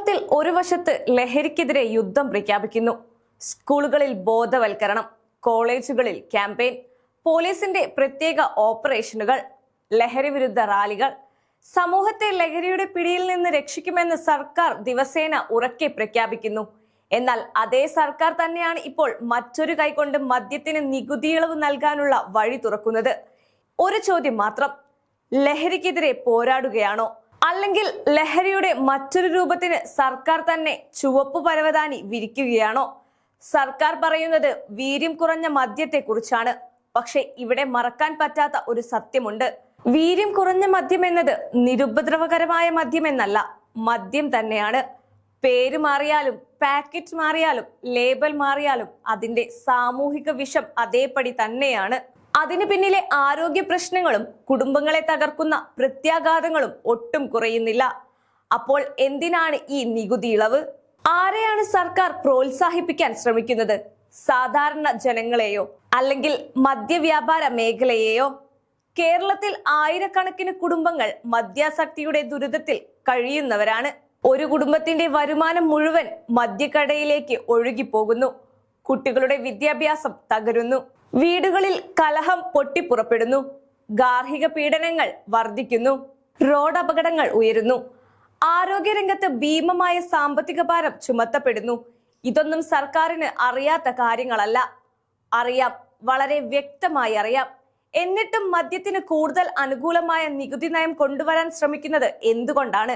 കേരളത്തിൽ ഒരു വശത്ത് ലഹരിക്കെതിരെ യുദ്ധം പ്രഖ്യാപിക്കുന്നു. സ്കൂളുകളിൽ ബോധവൽക്കരണം, കോളേജുകളിൽ ക്യാമ്പയിൻ, പോലീസിന്റെ പ്രത്യേക ഓപ്പറേഷനുകൾ, ലഹരി വിരുദ്ധ റാലികൾ. സമൂഹത്തെ ലഹരിയുടെ പിടിയിൽ നിന്ന് രക്ഷിക്കുമെന്ന് സർക്കാർ ദിവസേന ഉറക്കെ പ്രഖ്യാപിക്കുന്നു. എന്നാൽ അതേ സർക്കാർ തന്നെയാണ് ഇപ്പോൾ മറ്റൊരു കൈകൊണ്ട് മദ്യത്തിന് നികുതി ഇളവ് നൽകാനുള്ള വഴി തുറക്കുന്നത്. ഒരു ചോദ്യം മാത്രം: ലഹരിക്കെതിരെ പോരാടുകയാണോ, അല്ലെങ്കിൽ ലഹരിയുടെ മറ്റൊരു രൂപത്തിന് സർക്കാർ തന്നെ ചുവപ്പ് പരവതാനി വിരിക്കുകയാണോ? സർക്കാർ പറയുന്നത് വീര്യം കുറഞ്ഞ മദ്യത്തെ കുറിച്ചാണ്. പക്ഷെ ഇവിടെ മറക്കാൻ പറ്റാത്ത ഒരു സത്യമുണ്ട്. വീര്യം കുറഞ്ഞ മദ്യം എന്നത് നിരുപദ്രവകരമായ മദ്യം എന്നല്ല, മദ്യം തന്നെയാണ്. പേര് മാറിയാലും പാക്കറ്റ് മാറിയാലും ലേബൽ മാറിയാലും അതിന്റെ സാമൂഹിക വിഷം അതേപടി തന്നെയാണ്. അതിനു പിന്നിലെ ആരോഗ്യ പ്രശ്നങ്ങളും കുടുംബങ്ങളെ തകർക്കുന്ന പ്രത്യാഘാതങ്ങളും ഒട്ടും കുറയുന്നില്ല. അപ്പോൾ എന്തിനാണ് ഈ നികുതി ഇളവ്? ആരെയാണ് സർക്കാർ പ്രോത്സാഹിപ്പിക്കാൻ ശ്രമിക്കുന്നത്? സാധാരണ ജനങ്ങളെയോ അല്ലെങ്കിൽ മദ്യവ്യാപാര മേഖലയെയോ? കേരളത്തിൽ ആയിരക്കണക്കിന് കുടുംബങ്ങൾ മദ്യാസക്തിയുടെ ദുരിതത്തിൽ കഴിയുന്നവരാണ്. ഒരു കുടുംബത്തിന്റെ വരുമാനം മുഴുവൻ മദ്യക്കടയിലേക്ക് ഒഴുകിപ്പോകുന്നു. കുട്ടികളുടെ വിദ്യാഭ്യാസം തകരുന്നു. വീടുകളിൽ കലഹം പൊട്ടിപ്പുറപ്പെടുന്നു. ഗാർഹിക പീഡനങ്ങൾ വർദ്ധിക്കുന്നു. റോഡ് അപകടങ്ങൾ ഉയരുന്നു. ആരോഗ്യരംഗത്ത് ഭീമമായ സാമ്പത്തിക ഭാരം ചുമത്തപ്പെടുന്നു. ഇതൊന്നും സർക്കാരിന് അറിയാത്ത കാര്യങ്ങളല്ല. അറിയാം, വളരെ വ്യക്തമായി അറിയാം. എന്നിട്ടും മദ്യത്തിന് കൂടുതൽ അനുകൂലമായ നികുതി നയം കൊണ്ടുവരാൻ ശ്രമിക്കുന്നത് എന്തുകൊണ്ടാണ്?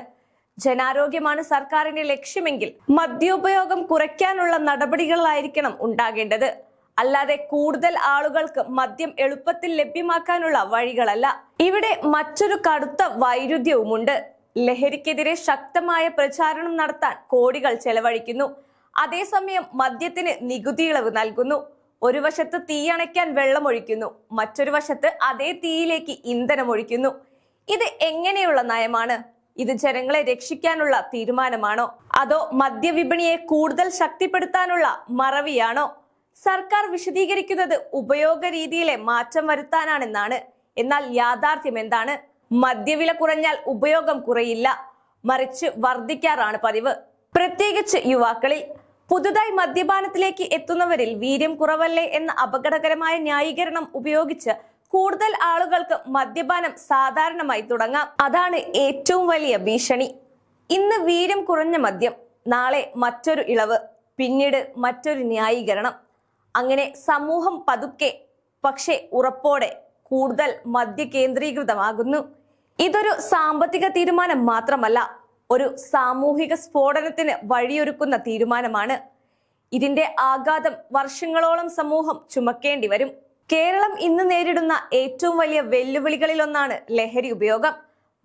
ജനാരോഗ്യമാണ് സർക്കാരിന്റെ ലക്ഷ്യമെങ്കിൽ മദ്യോപയോഗം കുറയ്ക്കാനുള്ള നടപടികളായിരിക്കണം ഉണ്ടാകേണ്ടത്, അല്ലാതെ കൂടുതൽ ആളുകൾക്ക് മദ്യം എളുപ്പത്തിൽ ലഭ്യമാക്കാനുള്ള വഴികളല്ല. ഇവിടെ മറ്റൊരു കടുത്ത വൈരുദ്ധ്യവുമുണ്ട്. ലഹരിക്കെതിരെ ശക്തമായ പ്രചാരണം നടത്താൻ കോടികൾ ചെലവഴിക്കുന്നു. അതേസമയം മദ്യത്തിന് നികുതി ഇളവ് നൽകുന്നു. ഒരു വശത്ത് തീയണയ്ക്കാൻ വെള്ളമൊഴിക്കുന്നു, മറ്റൊരു വശത്ത് അതേ തീയിലേക്ക് ഇന്ധനമൊഴിക്കുന്നു. ഇത് എങ്ങനെയുള്ള നയമാണ്? ഇത് ജനങ്ങളെ രക്ഷിക്കാനുള്ള തീരുമാനമാണോ, അതോ മദ്യവിപണിയെ കൂടുതൽ ശക്തിപ്പെടുത്താനുള്ള മറവിയാണോ? സർക്കാർ വിശദീകരിക്കുന്നത് ഉപയോഗ രീതിയിലെ മാറ്റം വരുത്താനാണെന്നാണ്. എന്നാൽ യാഥാർത്ഥ്യം എന്താണ്? മദ്യവില കുറഞ്ഞാൽ ഉപയോഗം കുറയില്ല, മറിച്ച് വർദ്ധിക്കാറാണ് പതിവ്. പ്രത്യേകിച്ച് യുവാക്കളിൽ. പുതുതായി മദ്യപാനത്തിലേക്ക് എത്തുന്നവരിൽ വീര്യം കുറവല്ലേ എന്ന അപകടകരമായ ന്യായീകരണം ഉപയോഗിച്ച് കൂടുതൽ ആളുകൾക്ക് മദ്യപാനം സാധാരണമായി തുടങ്ങാം. അതാണ് ഏറ്റവും വലിയ ഭീഷണി. ഇന്ന് വീര്യം കുറഞ്ഞ മദ്യം, നാളെ മറ്റൊരു ഇളവ്, പിന്നീട് മറ്റൊരു ന്യായീകരണം. അങ്ങനെ സമൂഹം പതുക്കെ പക്ഷെ ഉറപ്പോടെ കൂടുതൽ മദ്യ കേന്ദ്രീകൃതമാകുന്നു. ഇതൊരു സാമ്പത്തിക തീരുമാനം മാത്രമല്ല, ഒരു സാമൂഹിക സ്ഫോടനത്തിന് വഴിയൊരുക്കുന്ന തീരുമാനമാണ്. ഇതിന്റെ ആഘാതം വർഷങ്ങളോളം സമൂഹം ചുമക്കേണ്ടി വരും. കേരളം ഇന്ന് നേരിടുന്ന ഏറ്റവും വലിയ വെല്ലുവിളികളിലൊന്നാണ് ലഹരി ഉപയോഗം.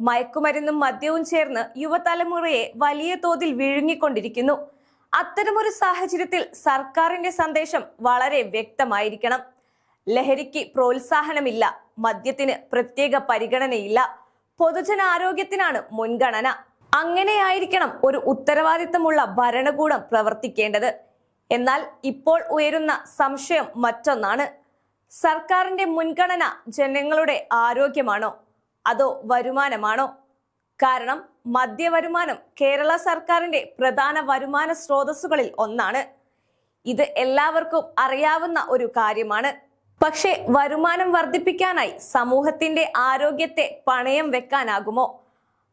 മയക്കുമരുന്നും മദ്യവും ചേർന്ന് യുവതലമുറയെ വലിയ തോതിൽ വിഴുങ്ങിക്കൊണ്ടിരിക്കുന്നു. അത്തരമൊരു സാഹചര്യത്തിൽ സർക്കാരിന്റെ സന്ദേശം വളരെ വ്യക്തമായിരിക്കണം. ലഹരിക്ക് പ്രോത്സാഹനമില്ല, മദ്യത്തിന് പ്രത്യേക പരിഗണനയില്ല, പൊതുജനാരോഗ്യത്തിനാണ് മുൻഗണന. അങ്ങനെയായിരിക്കണം ഒരു ഉത്തരവാദിത്തമുള്ള ഭരണകൂടം പ്രവർത്തിക്കേണ്ടത്. എന്നാൽ ഇപ്പോൾ ഉയരുന്ന സംശയം മറ്റൊന്നാണ്. സർക്കാരിന്റെ മുൻഗണന ജനങ്ങളുടെ ആരോഗ്യമാണോ, അതോ വരുമാനമാണോ? കാരണം മദ്യവരുമാനം കേരള സർക്കാരിന്റെ പ്രധാന വരുമാന സ്രോതസ്സുകളിൽ ഒന്നാണ്. ഇത് എല്ലാവർക്കും അറിയാവുന്ന ഒരു കാര്യമാണ്. പക്ഷേ വരുമാനം വർദ്ധിപ്പിക്കാനായി സമൂഹത്തിന്റെ ആരോഗ്യത്തെ പണയം വെക്കാനാകുമോ?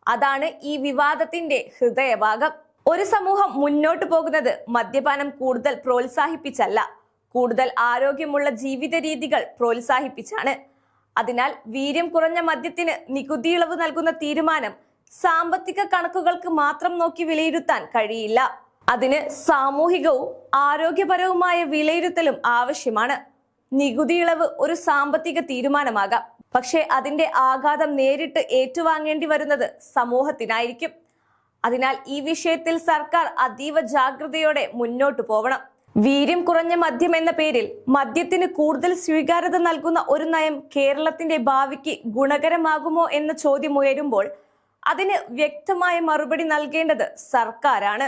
അതാണ് ഈ വിവാദത്തിന്റെ ഹൃദയഭാഗം. ഒരു സമൂഹം മുന്നോട്ട് പോകുന്നത് മദ്യപാനം കൂടുതൽ പ്രോത്സാഹിപ്പിച്ചല്ല, കൂടുതൽ ആരോഗ്യമുള്ള ജീവിത രീതികൾ പ്രോത്സാഹിപ്പിച്ചാണ്. അതിനാൽ വീര്യം കുറഞ്ഞ മദ്യത്തിന് നികുതി ഇളവ് നൽകുന്ന തീരുമാനം സാമ്പത്തിക കണക്കുകൾക്ക് മാത്രം നോക്കി വിലയിരുത്താൻ കഴിയില്ല. അതിന് സാമൂഹികവും ആരോഗ്യപരവുമായ വിലയിരുത്തലും ആവശ്യമാണ്. നികുതി ഇളവ് ഒരു സാമ്പത്തിക തീരുമാനമാകാം, പക്ഷെ അതിന്റെ ആഘാതം നേരിട്ട് ഏറ്റുവാങ്ങേണ്ടി വരുന്നത് സമൂഹത്തിനായിരിക്കും. അതിനാൽ ഈ വിഷയത്തിൽ സർക്കാർ അതീവ ജാഗ്രതയോടെ മുന്നോട്ട് പോകണം. വീര്യം കുറഞ്ഞ മദ്യം എന്ന പേരിൽ മദ്യത്തിന് കൂടുതൽ സ്വീകാര്യത നൽകുന്ന ഒരു നയം കേരളത്തിന്റെ ഭാവിക്ക് ഗുണകരമാകുമോ എന്ന ചോദ്യം ഉയരുമ്പോൾ അതിന് വ്യക്തമായ മറുപടി നൽകേണ്ടത് സർക്കാരാണ്.